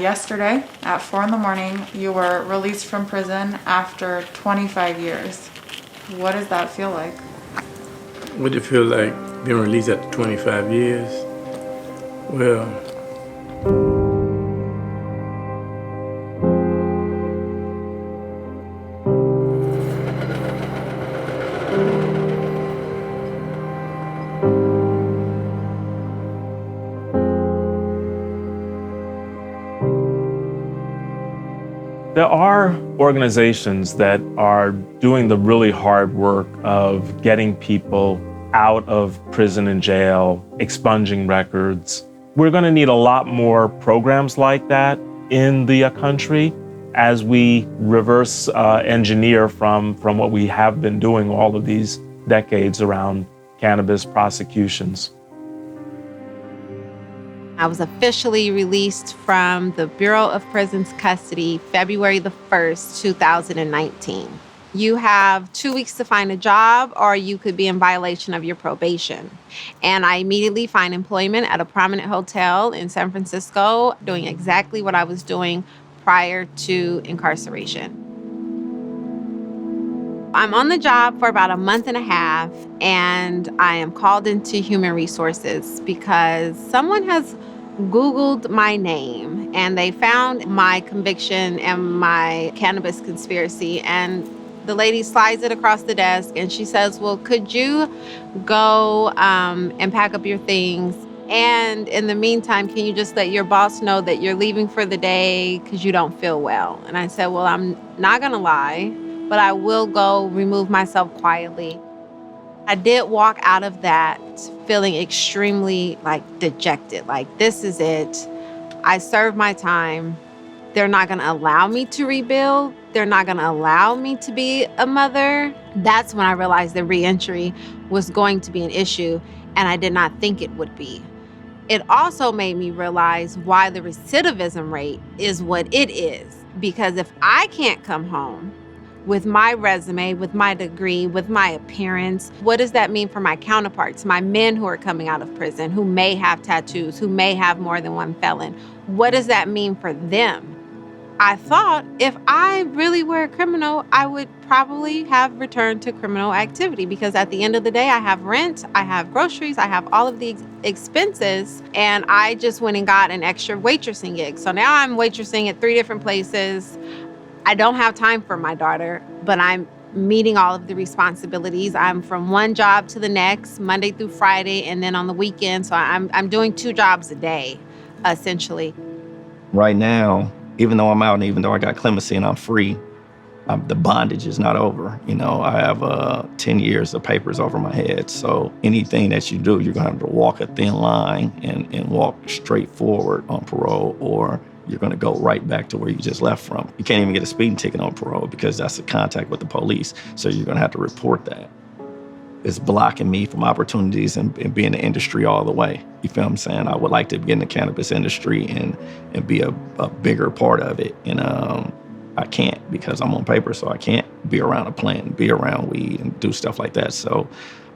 Yesterday, at 4 in the morning, you were released from prison after 25 years. What does that feel like? What do you feel like being released after 25 years? Well, there are organizations that are doing the really hard work of getting people out of prison and jail, expunging records. We're going to need a lot more programs like that in the country as we reverse engineer from what we have been doing all of these decades around cannabis prosecutions. I was officially released from the Bureau of Prisons custody February the 1st, 2019. You have 2 weeks to find a job, or you could be in violation of your probation. And I immediately find employment at a prominent hotel in San Francisco, doing exactly what I was doing prior to incarceration. I'm on the job for about a month and a half, and I am called into human resources because someone has Googled my name and they found my conviction and my cannabis conspiracy, and the lady slides it across the desk and she says, well, could you go and pack up your things? And in the meantime, can you just let your boss know that you're leaving for the day because you don't feel well? And I said, well, I'm not going to lie, but I will go remove myself quietly. I did walk out of that feeling extremely dejected, this is it. I served my time. They're not going to allow me to rebuild. They're not going to allow me to be a mother. That's when I realized that reentry was going to be an issue, and I did not think it would be. It also made me realize why the recidivism rate is what it is, because if I can't come home with my resume, with my degree, with my appearance, what does that mean for my counterparts, my men who are coming out of prison, who may have tattoos, who may have more than one felon? What does that mean for them? I thought if I really were a criminal, I would probably have returned to criminal activity, because at the end of the day, I have rent, I have groceries, I have all of the expenses, and I just went and got an extra waitressing gig. So now I'm waitressing at 3 different places. I don't have time for my daughter, but I'm meeting all of the responsibilities. I'm from one job to the next, Monday through Friday, and then on the weekend. So I'm doing 2 jobs a day, essentially. Right now, even though I'm out and even though I got clemency and I'm free, the bondage is not over. I have 10 years of papers over my head. So anything that you do, you're going to have to walk a thin line and walk straight forward on parole, or you're going to go right back to where you just left from. You can't even get a speeding ticket on parole because that's a contact with the police. So you're going to have to report that. It's blocking me from opportunities and be in the industry all the way. You feel what I'm saying? I would like to be in the cannabis industry and be a bigger part of it. And I can't because I'm on paper, so I can't be around a plant, be around weed and do stuff like that. So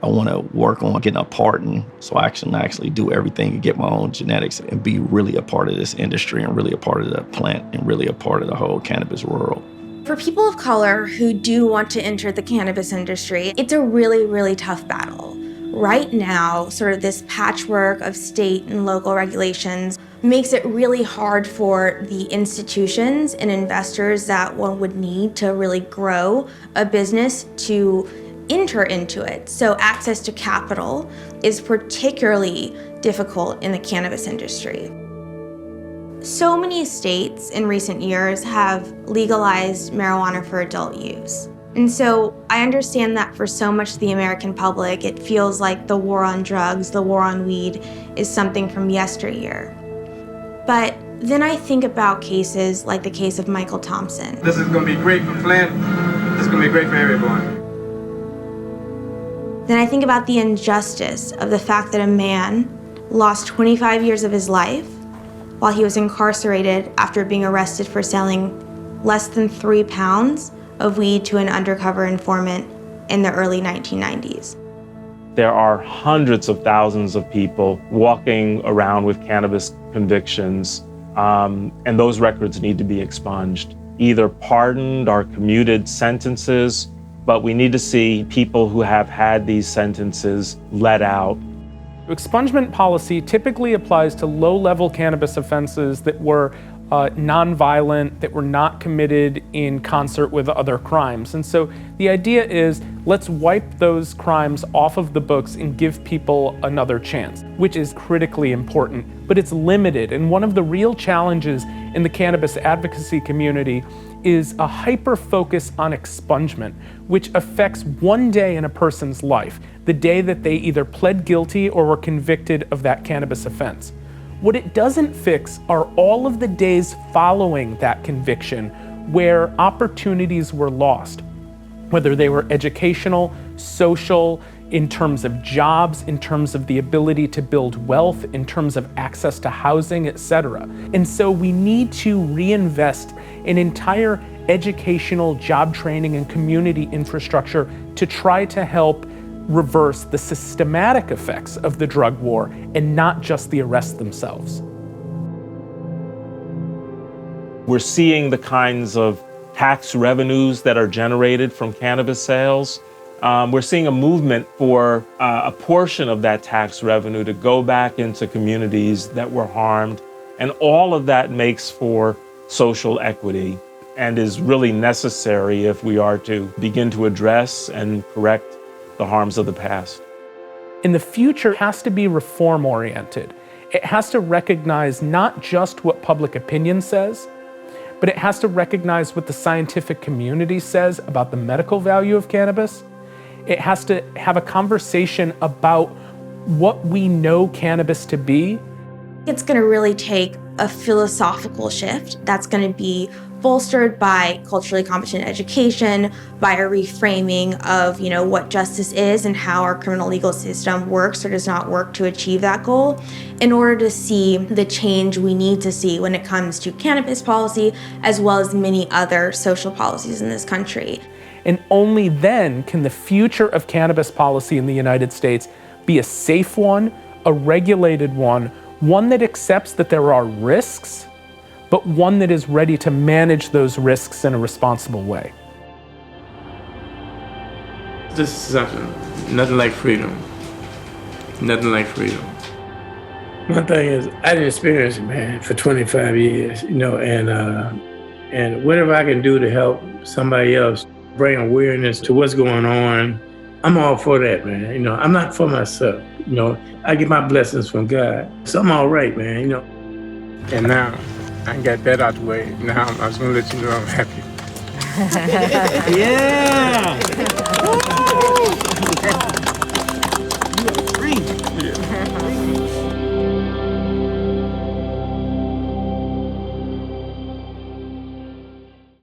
I want to work on getting a pardon so I can actually do everything and get my own genetics and be really a part of this industry and really a part of the plant and really a part of the whole cannabis world. For people of color who do want to enter the cannabis industry, it's a really, really tough battle. Right now, sort of this patchwork of state and local regulations makes it really hard for the institutions and investors that one would need to really grow a business to enter into it. So access to capital is particularly difficult in the cannabis industry. So many states in recent years have legalized marijuana for adult use. And so I understand that for so much of the American public, it feels like the war on drugs, the war on weed is something from yesteryear. But then I think about cases like the case of Michael Thompson. This is going to be great for Flint. This is going to be great for everyone. Then I think about the injustice of the fact that a man lost 25 years of his life while he was incarcerated after being arrested for selling less than 3 pounds of weed to an undercover informant in the early 1990s. There are hundreds of thousands of people walking around with cannabis convictions and those records need to be expunged, either pardoned or commuted sentences, but we need to see people who have had these sentences let out. Expungement policy typically applies to low-level cannabis offenses that were nonviolent, that were not committed in concert with other crimes. And so the idea is, let's wipe those crimes off of the books and give people another chance, which is critically important, but it's limited. And one of the real challenges in the cannabis advocacy community is a hyper-focus on expungement, which affects one day in a person's life, the day that they either pled guilty or were convicted of that cannabis offense. What it doesn't fix are all of the days following that conviction where opportunities were lost, whether they were educational, social, in terms of jobs, in terms of the ability to build wealth, in terms of access to housing, etc. And so we need to reinvest in entire educational, job training, and community infrastructure to try to help reverse the systematic effects of the drug war and not just the arrests themselves. We're seeing the kinds of tax revenues that are generated from cannabis sales. We're seeing a movement for a portion of that tax revenue to go back into communities that were harmed. And all of that makes for social equity and is really necessary if we are to begin to address and correct the harms of the past. And the future has to be reform-oriented. It has to recognize not just what public opinion says, but it has to recognize what the scientific community says about the medical value of cannabis. It has to have a conversation about what we know cannabis to be. It's going to really take a philosophical shift that's going to be bolstered by culturally competent education, by a reframing of, what justice is and how our criminal legal system works or does not work to achieve that goal, in order to see the change we need to see when it comes to cannabis policy, as well as many other social policies in this country. And only then can the future of cannabis policy in the United States be a safe one, a regulated one that accepts that there are risks, but one that is ready to manage those risks in a responsible way. This is nothing like freedom. Nothing like freedom. My thing is, I didn't experience it, man, for 25 years, and whatever I can do to help somebody else bring awareness to what's going on, I'm all for that, man. I'm not for myself. I get my blessings from God. So I'm all right, man, And now, I got that out the way. Now, I was going to let you know I'm happy. Yeah!